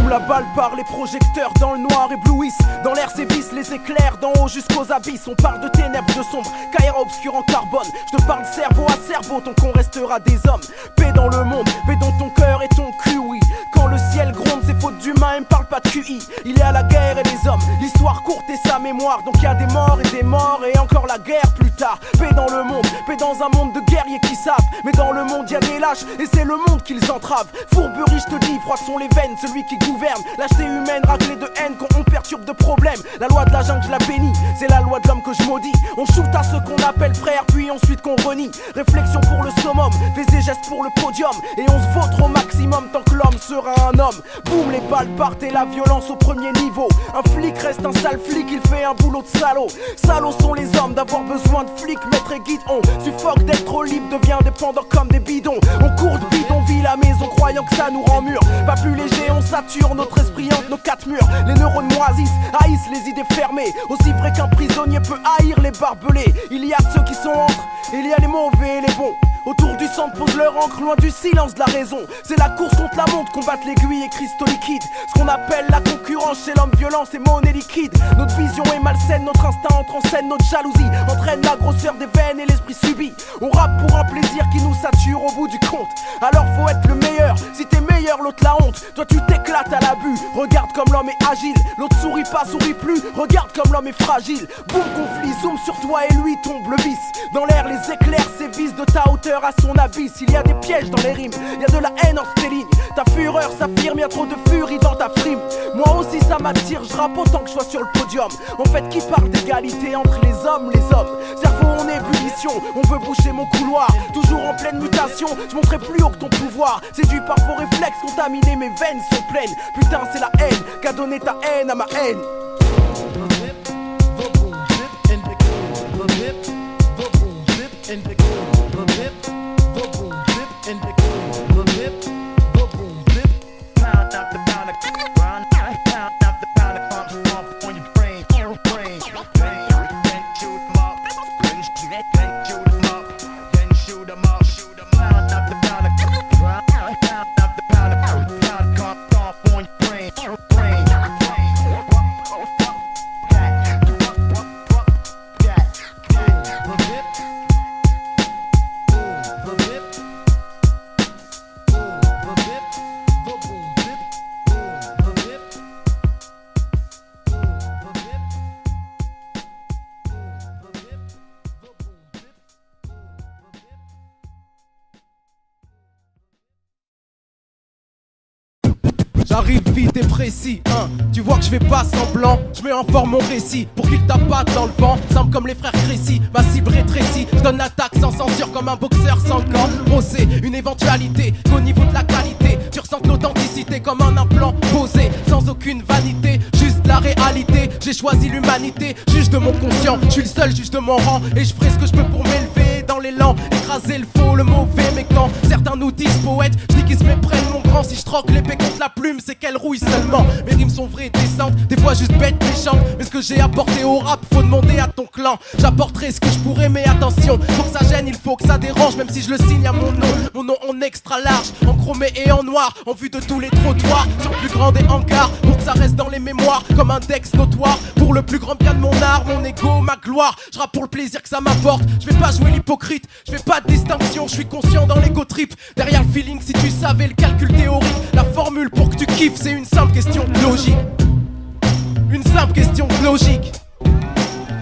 La balle par les projecteurs dans le noir éblouissent. Dans l'air sévissent les éclairs d'en haut jusqu'aux abysses. On parle de ténèbres, de sombres, caïra obscur en carbone. Je te parle cerveau à cerveau, ton con restera des hommes. Paix dans le monde, paix dans ton cœur et ton cul, oui. Quand le ciel gronde, c'est faute d'humain, et me parle pas de QI. Il est à la guerre et les hommes, l'histoire courte et sa mémoire. Donc y a des morts et encore la guerre plus tard. Paix dans le monde, paix dans un monde de guerriers qui savent. Mais dans le monde y a des lâches et c'est le monde qu'ils entravent. Fourberie, je te dis, froid sont les veines, celui qui gouverne. Lâcheté humaine, raclée de haine quand on perturbe de problèmes. La loi de la jungle, je la bénis, c'est la loi de l'homme que je maudis. On shoot à ceux qu'on appelle frères, puis ensuite qu'on renie. Réflexion pour le summum, fais des gestes pour le podium. Et on se vautre au maximum tant que l'homme sera un homme. Boum, les balles partent et la violence au premier niveau. Un flic reste un sale flic, il fait un boulot de salaud. Salauds sont les hommes d'avoir besoin de flics, maître et guide. On suffoque d'être trop libre, devient dépendant comme des bidons. On court de bidonville à maison, croyant que ça nous rend mûrs. Pas plus léger, on sature notre esprit entre nos quatre murs. Les neurones moisissent, haïssent les idées fermées. Aussi vrai qu'un prisonnier peut haïr les barbelés. Il y a ceux qui sont entre, il y a les mauvais et les bons. Autour du centre pose leur encre, loin du silence de la raison. C'est la course contre la montre, combattre l'aiguille et cristaux liquides. Ce qu'on appelle la concurrence chez l'homme violent, c'est monnaie liquide. Notre vision est malsaine, notre instinct entre en scène, notre jalousie entraîne la grosseur des veines et l'esprit subit. On rappe pour un plaisir qui nous sature au bout du compte. Alors faut être le meilleur, si t'es meilleur l'autre Toi tu t'éclates à l'abus, regarde comme l'homme est agile. L'autre sourit pas, sourit plus, regarde comme l'homme est fragile. Boum, conflit, zoom sur toi et lui tombe le vice. Dans l'air les éclairs sévissent de ta hauteur à son abysse. Il y a des pièges dans les rimes, il y a de la haine entre tes lignes. Ta fureur s'affirme, y a trop de furie dans ta frime. Moi aussi ça m'attire, je rappe autant que je sois sur le podium. En fait qui parle d'égalité entre les hommes, cerveau en ébullition, on veut boucher mon couloir. Toujours en pleine mutation, je monterai plus haut que ton pouvoir. Séduit par vos réflexes contaminés, mes veines sont pleines. Putain c'est la haine qu'a donné ta haine à ma haine. J'arrive vite et précis, hein. Tu vois que je fais pas semblant, je mets en forme mon récit pour qu'il tapote dans le vent, semble comme les frères Crécy, ma cible rétrécie, je donne l'attaque sans censure comme un boxeur sans gants. Procès, une éventualité, qu'au niveau de la qualité, tu ressens l'authenticité comme un implant posé, sans aucune vanité, juste la réalité. J'ai choisi l'humanité, juge de mon conscient, je suis le seul juge de mon rang et je ferai ce que je peux pour m'élever dans l'élan, écraser le faux, le mauvais, mais quand certains nous disent poètes, je dis qu'ils se méprennent mon grand. Si je troque l'épée contre la plume, c'est qu'elle rouille seulement. Mes rimes sont vraies et décentes, des fois juste bêtes, méchantes. Mais ce que j'ai apporté au rap, faut demander à ton clan. J'apporterai ce que je pourrais, mais attention, faut que ça gêne, il faut que ça dérange. Même si je le signe à mon nom en extra large, en chromé et en noir, en vue de tous les trottoirs, sur plus grand des hangars, pour que ça reste dans les mémoires, comme un Dex notoire. Pour le plus grand bien de mon art, mon ego, ma gloire. Je rappe pour le plaisir que ça m'apporte, je vais pas jouer l'hypocrite, je fais pas de distinction, je suis conscient dans l'ego trip. Derrière le feeling, si tu savais le calcul théorique, la formule pour que tu kiffes, c'est une simple question de logique. Une simple question de logique.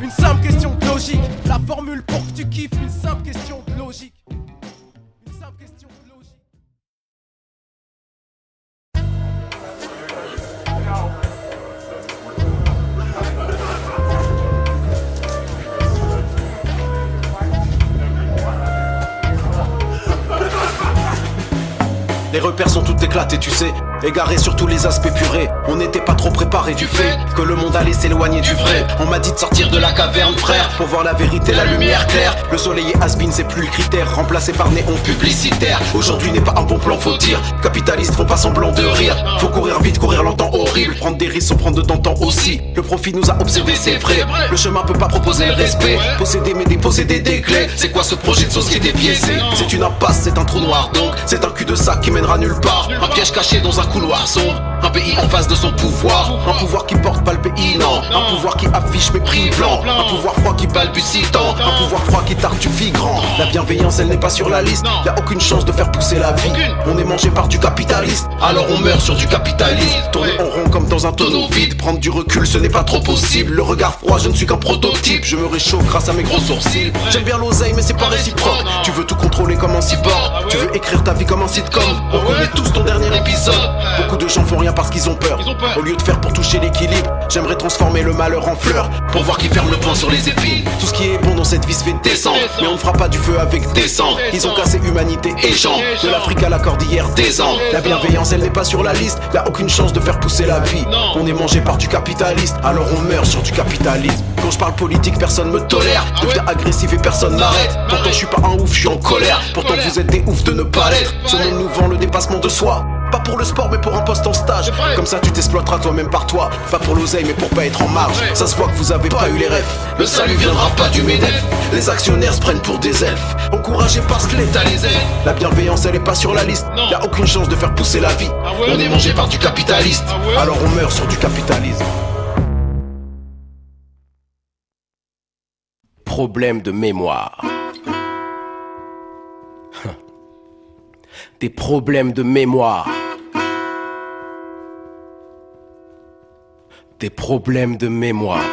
Une simple question de logique. La formule pour que tu kiffes, une simple question de logique. Une simple question de logique. Les repères sont tout éclatés, tu sais, égarés sur tous les aspects purés. On n'était pas trop préparé du fait que le monde allait s'éloigner du vrai. On m'a dit de sortir de la caverne, frère, pour voir la vérité, la lumière claire. Le soleil et has-been, c'est plus le critère, remplacé par néon publicitaire. Aujourd'hui n'est pas un bon plan, faut dire. Capitalistes font pas semblant de rire. Faut courir vite, courir longtemps, horrible. Prendre des risques sans prendre de temps aussi. Le profit nous a obsédés, c'est vrai. Le chemin peut pas proposer le respect. Posséder mais déposséder des clés. C'est quoi ce projet de société biaisé? C'est une impasse, c'est un trou noir donc. C'est un cul de sac qui mènera nulle part. Un piège caché dans un couloir sombre. Un pays en face de son pouvoir. Un pouvoir qui porte pas le pays, non. Un pouvoir qui affiche mépris blanc. Un pouvoir froid qui balbutie tant. Un pouvoir froid qui tartufie grand. La bienveillance elle n'est pas sur la liste. Y'a aucune chance de faire pousser la vie. On est mangé par du capitaliste, alors on meurt sur du capitalisme. Tourner en rond comme dans un tonneau vide. Prendre du recul ce n'est pas trop possible. Le regard froid je ne suis qu'un prototype. Je me réchauffe grâce à mes gros sourcils. J'aime bien l'oseille mais c'est pas réciproque. Tu veux tout contrôler comme un cyborg. Tu veux écrire ta vie comme un sitcom. On connaît tous ton dernier épisode. Beaucoup de gens font rien parce qu'ils ont peur. Au lieu de faire pour toucher l'équilibre, j'aimerais transformer le malheur en fleur. Pour voir qui ferme le poing sur les épines. Tout ce qui est bon dans cette vie se fait descendre. Mais on ne fera pas du feu avec des cendres. Ils ont cassé humanité et gens. De l'Afrique à la cordillère des Andes. La bienveillance elle n'est pas sur la liste. Y'a aucune chance de faire pousser la vie. On est mangé par du capitaliste, alors on meurt sur du capitalisme. Quand je parle politique personne me tolère. Deviens agressif et personne m'arrête. Pourtant je suis pas un ouf, je suis en colère. Pourtant vous êtes des oufs de ne pas l'être. Ce monde nous vend le dépassement de soi. Pas pour le sport mais pour un poste en stage. Comme ça tu t'exploiteras toi-même par toi. Pas pour l'oseille mais pour pas être en marge. Ça se voit que vous avez pas eu les rêves. Le salut viendra pas du MEDEF. Les actionnaires se prennent pour des elfes. Encouragés parce que l'État les aide. La bienveillance elle est pas sur la liste. Y'a aucune chance de faire pousser la vie. On est mangé par du capitaliste, alors on meurt sur du capitalisme. Problème de mémoire. Des problèmes de mémoire. Des problèmes de mémoire.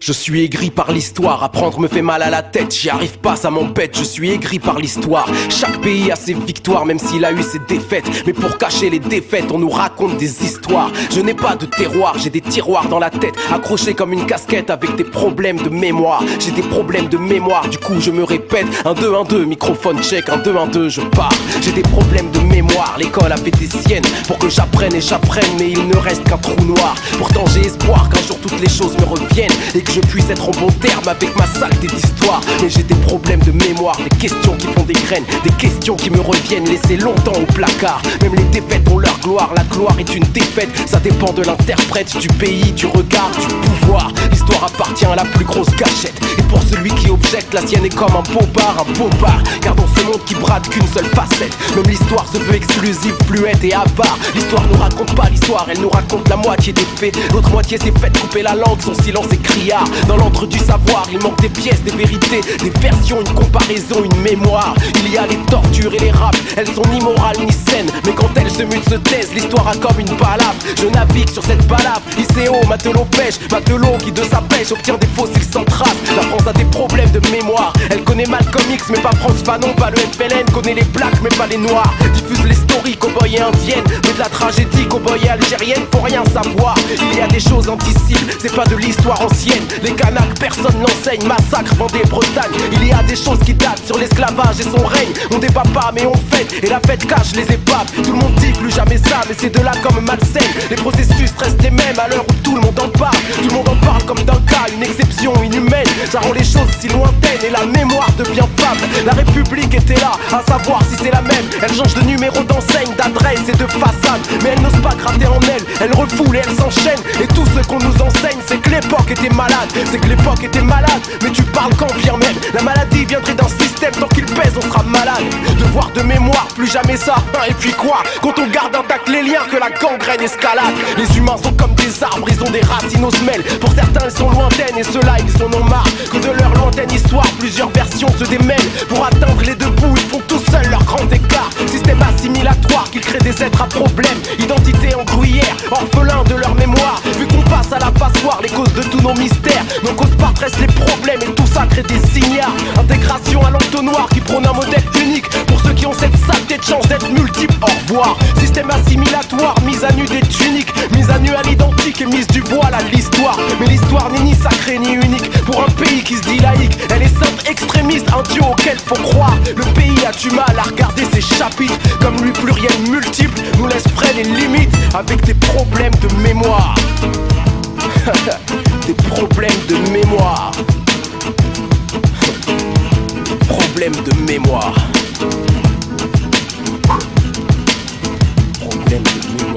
Je suis aigri par l'histoire, apprendre me fait mal à la tête, j'y arrive pas, ça m'embête, je suis aigri par l'histoire. Chaque pays a ses victoires, même s'il a eu ses défaites. Mais pour cacher les défaites, on nous raconte des histoires. Je n'ai pas de terroir, j'ai des tiroirs dans la tête, accrochés comme une casquette avec des problèmes de mémoire. J'ai des problèmes de mémoire, du coup je me répète. 1, 2, 1, 2, microphone check, 1, 2, 1, 2, je pars. J'ai des problèmes de mémoire, l'école a fait des siennes pour que j'apprenne et j'apprenne, mais il ne reste qu'un trou noir. Pourtant j'ai espoir qu'un jour toutes les choses me reviennent et que je puisse être en bon terme avec ma saleté d'histoire. Mais j'ai des problèmes de mémoire, des questions qui font des graines, des questions qui me reviennent laissées longtemps au placard. Même les défaites ont leur gloire, la gloire est une défaite. Ça dépend de l'interprète, du pays, du regard, du pouvoir. L'histoire appartient à la plus grosse gâchette. Et pour celui qui objecte, la sienne est comme un bobard, car dans ce monde qui brade qu'une seule facette, même l'histoire se veut exclusive, fluette et avare. L'histoire nous raconte pas l'histoire, elle nous raconte la moitié des faits. L'autre moitié s'est faite couper la langue, son silence est criard. Dans l'antre du savoir, il manque des pièces, des vérités, des versions, une comparaison, une mémoire. Il y a les tortures et les raps, elles sont ni morales ni saines, mais quand elles se mutent, se taisent, l'histoire a comme une balafre. Je navigue sur cette balafre, ICO, matelot pêche, matelot qui de sa pêche obtient des fossiles sans trace. La France a des problèmes de mémoire, elle connaît Malcolm X mais pas France Fanon, pas le FLN, connaît les blacks mais pas les noirs. Diffuse les stories cow-boy et indiennes, mais de la tragédie cow-boy et algérienne, faut rien savoir. Il y a des choses indicibles, c'est pas de l'histoire ancienne. Les Kanaks, personne n'enseigne, massacre, Vendée, Bretagne. Il y a des choses qui datent sur l'esclavage et son règne. On débat pas mais on fête, et la fête cache les épaves. Tout le monde dit plus jamais ça, mais c'est de là comme malsaine. Les processus restent les mêmes à l'heure où tout le monde en parle. Tout le monde en parle comme d'un cas, une exception inhumaine. Ça rend les choses si lointaines et la mémoire devient fable. La République était là, à savoir si c'est la même. Elle change de numéro d'enseigne, d'adresse et de façade, mais elle n'ose pas gratter en elle refoule et elle s'enchaîne. Et tout ce qu'on nous enseigne, c'est que l'époque était malade. C'est que l'époque était malade, mais tu parles quand bien même. La maladie viendrait d'un système, tant qu'il pèse on sera malade. Devoir de mémoire, plus jamais ça. Et puis quoi, quand on garde intact les liens, que la gangrène escalade. Les humains sont comme des arbres, ils ont des racines aux semelles. Pour certains elles sont lointaines et ceux-là ils en ont marre que de leur lointaine histoire plusieurs versions se démêlent. Pour atteindre les deux bouts, ils font tout seuls leur grand écart. Système assimilatoire qui crée des êtres à problème. Identité en gruyère, orphelins de leur mémoire. Vu qu'on passe à la passoire, les causes de tous nos mystères, nos causes partent les problèmes et tout ça crée des signares. Intégration à l'entonnoir qui prône un modèle unique pour ceux qui ont cette saleté de chance d'être multiples. Au revoir. Système assimilatoire, mise à nu des tuniques, mise à nu à l'identique et mise du voile à l'histoire. Mais l'histoire n'est ni sacrée ni unique pour un pays qui se dit laïque. Elle est simple, extrémiste, un dieu auquel faut croire. Le pays a du mal à regarder ses chapitres, comme lui pluriel multiple nous laisse freiner les limites avec des problèmes de mémoire. Des problèmes de mémoire. Problèmes de mémoire. Problèmes de mémoire.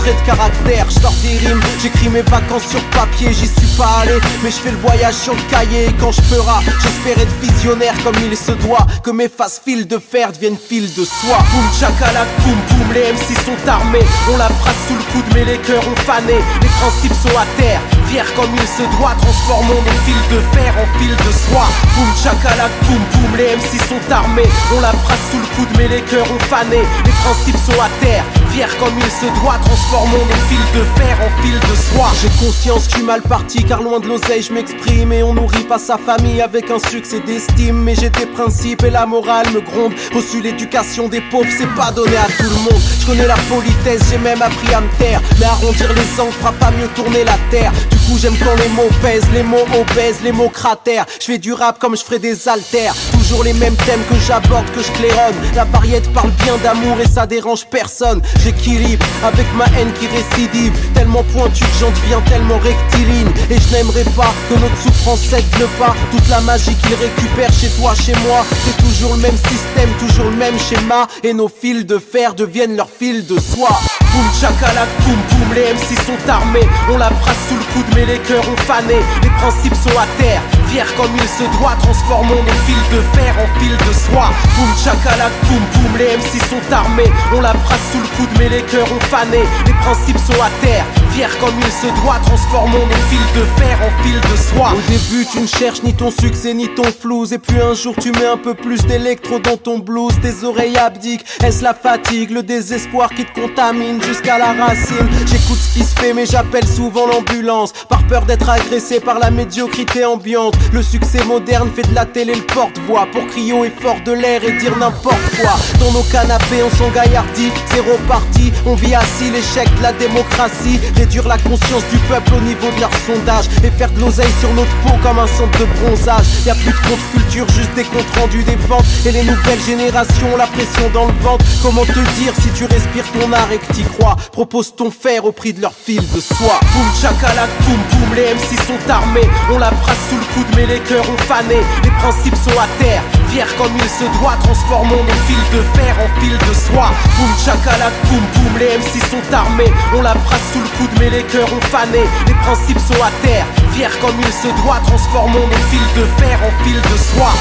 traits de caractère. Je sors des rimes, j'écris mes vacances sur papier. J'y suis pas allé, mais je fais le voyage sur le cahier. Et quand je peuras, j'espère être visionnaire comme il se doit. Que mes faces fil de fer deviennent fil de soie. Boum chakalak, boum boum, les MC sont armés. On la phrase sous le coude mais les cœurs ont fané. Les principes sont à terre, fiers comme il se doit. Transformons nos fils de fer en fil de soie. Boum chakalak, boum boum, les MC sont armés. On la phrase sous le coude mais les cœurs ont fané. Les principes sont à terre, fiers comme il se doit. Transformons nos fils de fer en fil de soie. J'ai conscience que je suis mal parti car loin de l'oseille je m'exprime. Et on nourrit pas sa famille avec un succès d'estime. Mais j'ai des principes et la morale me gronde. Reçu l'éducation des pauvres, c'est pas donné à tout le monde. Je connais la politesse, j'ai même appris à me taire. Mais arrondir les angles fera pas mieux tourner la terre. Du coup j'aime quand les mots pèsent, les mots obèsent, les mots cratères. Je fais du rap comme je ferais des haltères. Toujours les mêmes thèmes que j'aborde, que je claironne. La variété parle bien d'amour et ça dérange personne. J'équilibre avec ma haine qui récidive. Tellement pointu que j'en deviens tellement rectiligne. Et je n'aimerais pas que notre souffrance cède le pas. Toute la magie qu'ils récupèrent chez toi, chez moi. C'est toujours le même système, toujours le même schéma. Et nos fils de fer deviennent leurs fils de soie. Boum chakalak, boum boum, les MC sont armés. On la phrase sous le coude mais les cœurs ont fané. Les principes sont à terre, fiers comme il se doit. Transformons nos fils de fer en fil de soie. Boum chakalak, boum boum, les MC sont armés. On la phrase sous le coude mais les cœurs ont fané. Les principes sont à terre, fiers comme il se doit. Transformons nos fils de fer en fil de soie. Au début tu ne cherches ni ton succès ni ton flouze. Et puis un jour tu mets un peu plus d'électro dans ton blues. Tes oreilles abdiquent, est-ce la fatigue, le désespoir qui te contamine jusqu'à la racine? J'écoute ce qui se fait mais j'appelle souvent l'ambulance. Par peur d'être agressé par la médiocrité ambiante. Le succès moderne fait de la télé le porte-voix. Pour crier haut et fort de l'air et dire n'importe quoi. Dans nos canapés on s'engaillardit, zéro parti. On vit assis l'échec de la démocratie. Réduire la conscience du peuple au niveau de leur sondage. Et faire de l'oseille sur notre peau comme un centre de bronzage. Y'a plus de contre-culture, juste des comptes rendus des ventes. Et les nouvelles générations, la pression dans le ventre. Comment te dire si tu respires ton art et que t'y crois? Propose ton fer au prix de leur fil de soie. Boum chakalak, boum boum, les MC sont armés. On la phrase sous le coude mais les cœurs ont fané. Les principes sont à terre, fiers comme il se doit. Transformons nos fils de fer en fil de soie. Boum chakalak, boum boum, les MC sont armés. On la phrase sous le coude mais les cœurs ont fané. Les principes sont à terre, fiers comme il se doit. Transformons nos fils de fer en fil de soie.